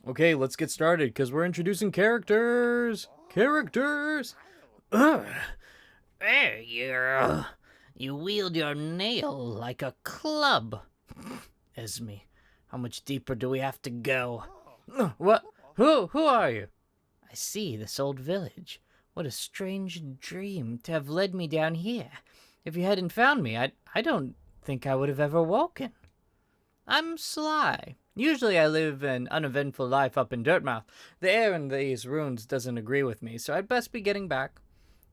Okay, let's get started because we're introducing characters. Characters. Ugh. Hey, you wield your nail like a club. Esme, how much deeper do we have to go? What? Who are you? I see this old village. What a strange dream to have led me down here. If you hadn't found me, I don't think I would have ever woken. I'm Sly. Usually I live an uneventful life up in Dirtmouth. The air in these ruins doesn't agree with me, so I'd best be getting back.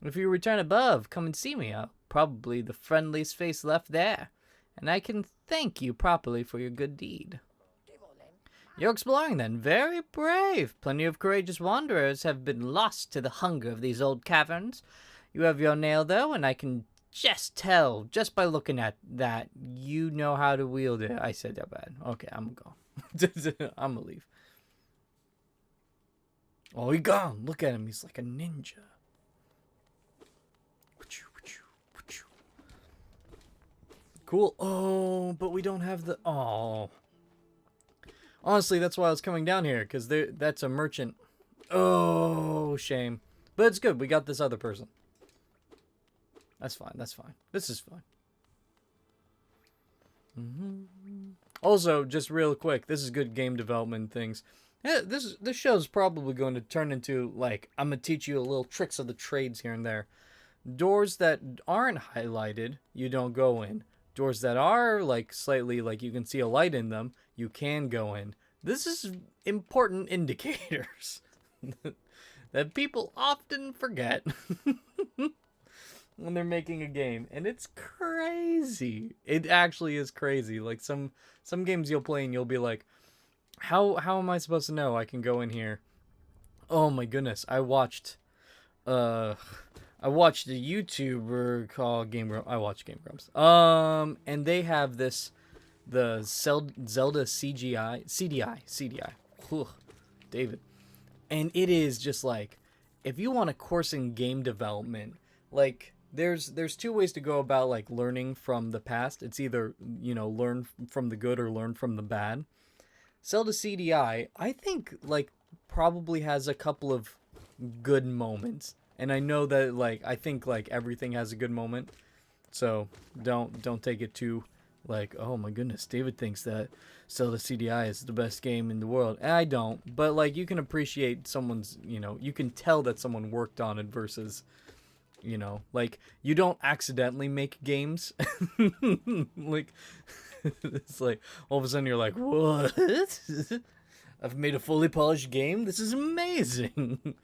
If you return above, come and see me. I'll probably the friendliest face left there, and I can thank you properly for your good deed. You're exploring then. Very brave. Plenty of courageous wanderers have been lost to the hunger of these old caverns. You have your nail, though, and I can just tell, just by looking at that, you know how to wield it. I said that bad. Okay, I'm gonna go. I'm gonna leave. Oh, he gone. Look at him. He's like a ninja. Cool. Oh, but we don't have the... Oh. Honestly, that's why I was coming down here, because that's a merchant. Oh, shame. But it's good. We got this other person. That's fine. That's fine. This is fine. Also, just real quick, this is good game development things. Yeah, this show's probably going to turn into, like, I'm going to teach you a little tricks of the trades here and there. Doors that aren't highlighted, you don't go in. Doors that are, like, slightly, like, you can see a light in them, you can go in. This is important indicators that people often forget when they're making a game, and it's crazy. It actually is crazy. Like, some games you'll play and you'll be like, how am I supposed to know I can go in here? Oh my goodness, I watched a YouTuber called Game Grumps. I watch Game Grumps. And they have the Zelda CDI. Whew, David. And it is just like, if you want a course in game development, like there's two ways to go about like learning from the past. It's either, learn from the good or learn from the bad. Zelda CDI, I think like probably has a couple of good moments. And I know that like I think like everything has a good moment. So don't take it too like, oh my goodness, David thinks that Zelda CDI is the best game in the world. And I don't, but like you can appreciate someone's, you can tell that someone worked on it versus, like you don't accidentally make games. Like it's like all of a sudden you're like, what? I've made a fully polished game. This is amazing.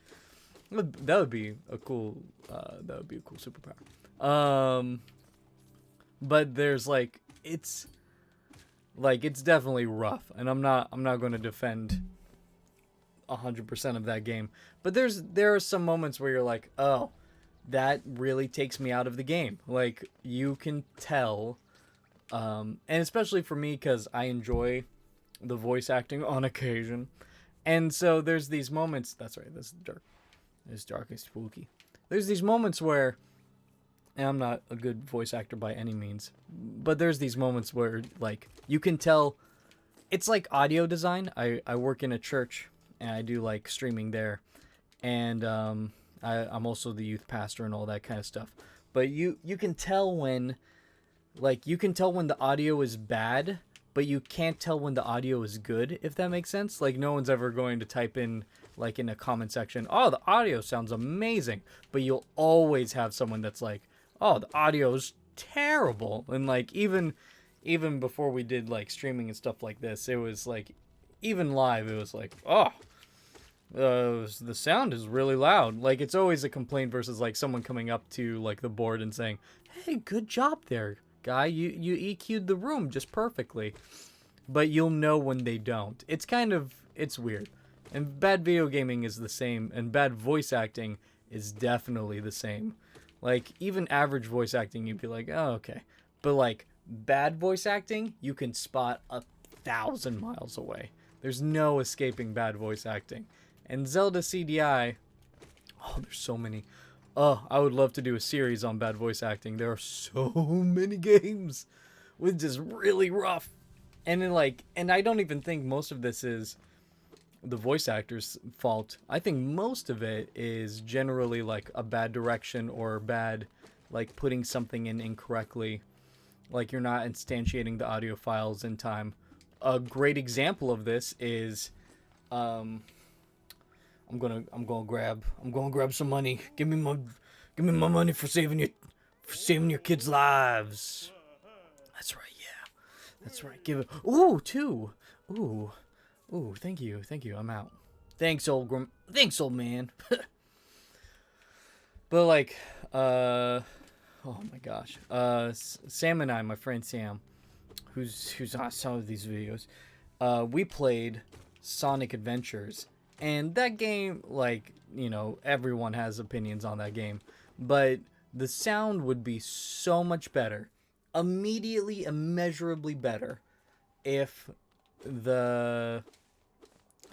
That would be a cool. That would be a cool superpower. But there's it's definitely rough, and I'm not going to defend 100% of that game. But there are some moments where you're like, oh, that really takes me out of the game. Like you can tell, and especially for me because I enjoy the voice acting on occasion, and so there's these moments. That's right. This is dark. It's dark and spooky. There's these moments where, and I'm not a good voice actor by any means, but there's these moments where, like, you can tell it's like audio design. I work in a church and I do like streaming there, and I'm also the youth pastor and all that kind of stuff. But you can tell when, like, you can tell when the audio is bad, but you can't tell when the audio is good, if that makes sense. Like, no one's ever going to type in, like, in a comment section, oh, the audio sounds amazing. But you'll always have someone that's like, oh, the audio is terrible. And, like, even before we did, like, streaming and stuff like this, it was, like, even live, it was like, oh, the sound is really loud. Like, it's always a complaint versus, like, someone coming up to, like, the board and saying, hey, good job there, guy. You EQ'd the room just perfectly. But you'll know when they don't. It's weird. And bad video gaming is the same, and bad voice acting is definitely the same. Like, even average voice acting, you'd be like, oh, okay. But, like, bad voice acting, you can spot 1,000 miles away. There's no escaping bad voice acting. And Zelda CDI, oh, there's so many. Oh, I would love to do a series on bad voice acting. There are so many games with just really rough. And then, like, and I don't even think most of this is the voice actor's fault. I think most of it is generally like a bad direction or bad, like putting something in incorrectly. Like you're not instantiating the audio files in time. A great example of this is, I'm gonna grab some money. Give me my money for saving your kids' lives. That's right, yeah. That's right. Give it. Ooh, two. Ooh, thank you. I'm out. Thanks, old man. But like, oh my gosh. Sam and I, my friend Sam, who's on some of these videos, we played Sonic Adventures, and that game, like, you know, everyone has opinions on that game, but the sound would be so much better, immediately, immeasurably better, if and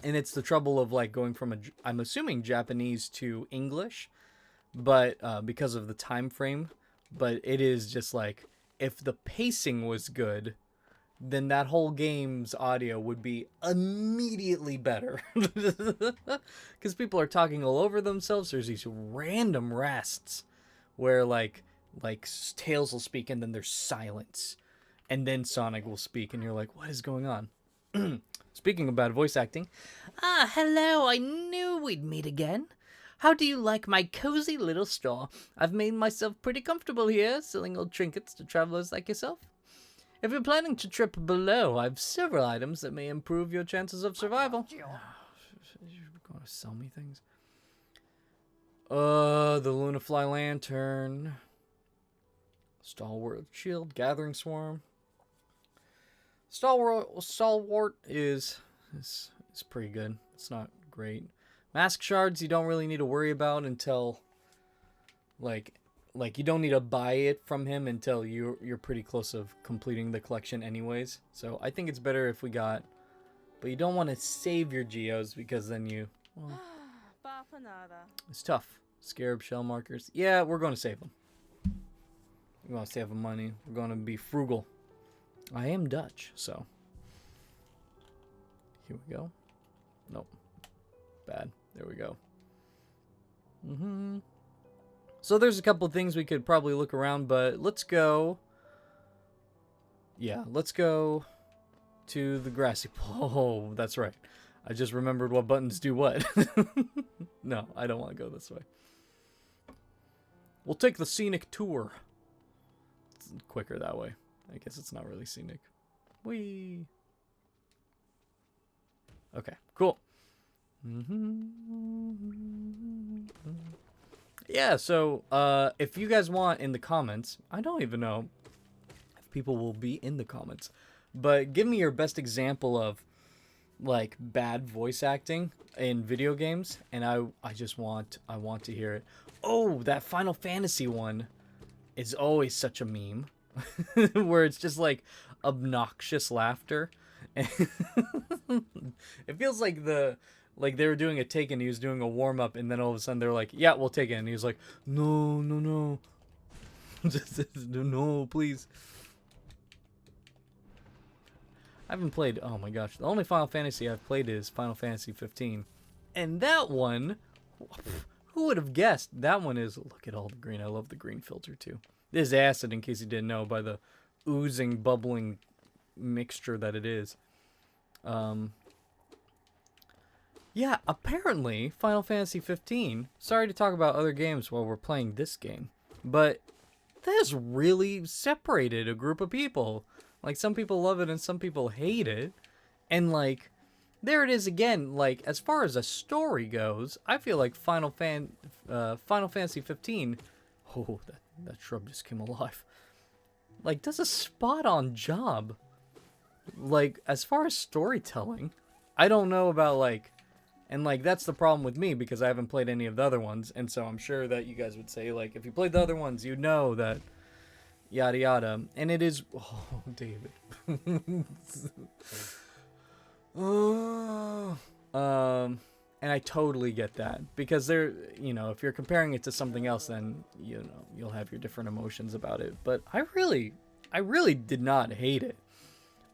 it's the trouble of like going from I'm assuming Japanese to English, but because of the time frame, but it is just like, if the pacing was good, then that whole game's audio would be immediately better. Because people are talking all over themselves. There's these random rests where like Tails will speak and then there's silence, and then Sonic will speak and you're like, what is going on? Speaking of bad voice acting, hello, I knew we'd meet again. How do you like my cozy little store? I've made myself pretty comfortable here, selling old trinkets to travelers like yourself. If you're planning to trip below, I have several items that may improve your chances of survival. You're going to sell me things? The Lunafly Lantern. Stalwart Shield, Gathering Swarm. Stalwart is pretty good. It's not great. Mask Shards you don't really need to worry about until like you don't need to buy it from him until you're pretty close of completing the collection anyways. So I think it's better if we got, but you don't want to save your geos because then well, it's tough. Scarab shell markers. Yeah, we're going to save them. We're going to save them money. We're going to be frugal. I am Dutch, so here we go. Nope. Bad. There we go. So there's a couple of things we could probably look around, but let's go. Yeah, let's go to the grassy pole. Oh, that's right. I just remembered what buttons do what. No, I don't want to go this way. We'll take the scenic tour. It's quicker that way. I guess it's not really scenic. Whee! Okay, cool. Yeah, so if you guys want in the comments, I don't even know if people will be in the comments, but give me your best example of like bad voice acting in video games, and I want to hear it. Oh, that Final Fantasy one is always such a meme. Where it's just like obnoxious laughter. It feels like they were doing a take and he was doing a warm up, and then all of a sudden they're like, yeah, we'll take it, and he was like, no. No, please. I haven't played, oh my gosh, the only Final Fantasy I've played is Final Fantasy 15, and that one, who would have guessed? That one is, look at all the green. I love the green filter too. This is acid, in case you didn't know, by the oozing, bubbling mixture that it is. Yeah, apparently, Final Fantasy 15, sorry to talk about other games while we're playing this game, but that has really separated a group of people. Like, some people love it and some people hate it. And, like, there it is again. Like, as far as a story goes, I feel like Final Fantasy 15... Oh, that shrub just came alive. Like, does a spot-on job. Like, as far as storytelling, I don't know about, like... And, like, that's the problem with me, because I haven't played any of the other ones. And so I'm sure that you guys would say, like, if you played the other ones, you know that... Yada yada. And it is... Oh, David. And I totally get that. Because they're... You know, if you're comparing it to something else, then, you know, you'll have your different emotions about it. But I really did not hate it.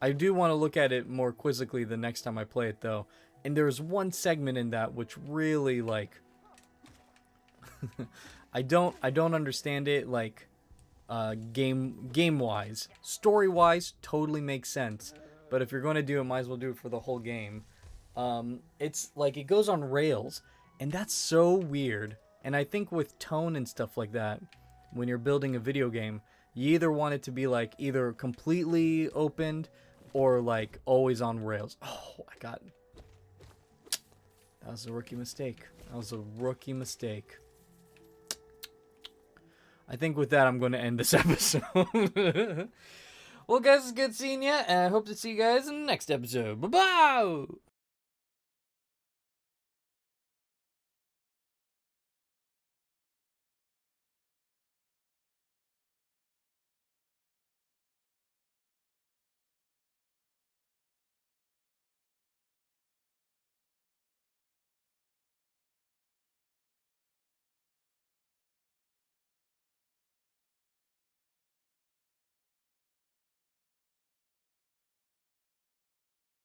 I do want to look at it more quizzically the next time I play it, though. And there's one segment in that which really, like, I don't understand it, like, game wise. Story wise, totally makes sense. But if you're going to do it, might as well do it for the whole game. It's like it goes on rails, and that's so weird. And I think with tone and stuff like that, when you're building a video game, you either want it to be like either completely opened or like always on rails. Oh, that was a rookie mistake. I think with that, I'm going to end this episode. Well, guys, it's good seeing you, and I hope to see you guys in the next episode. Bye-bye!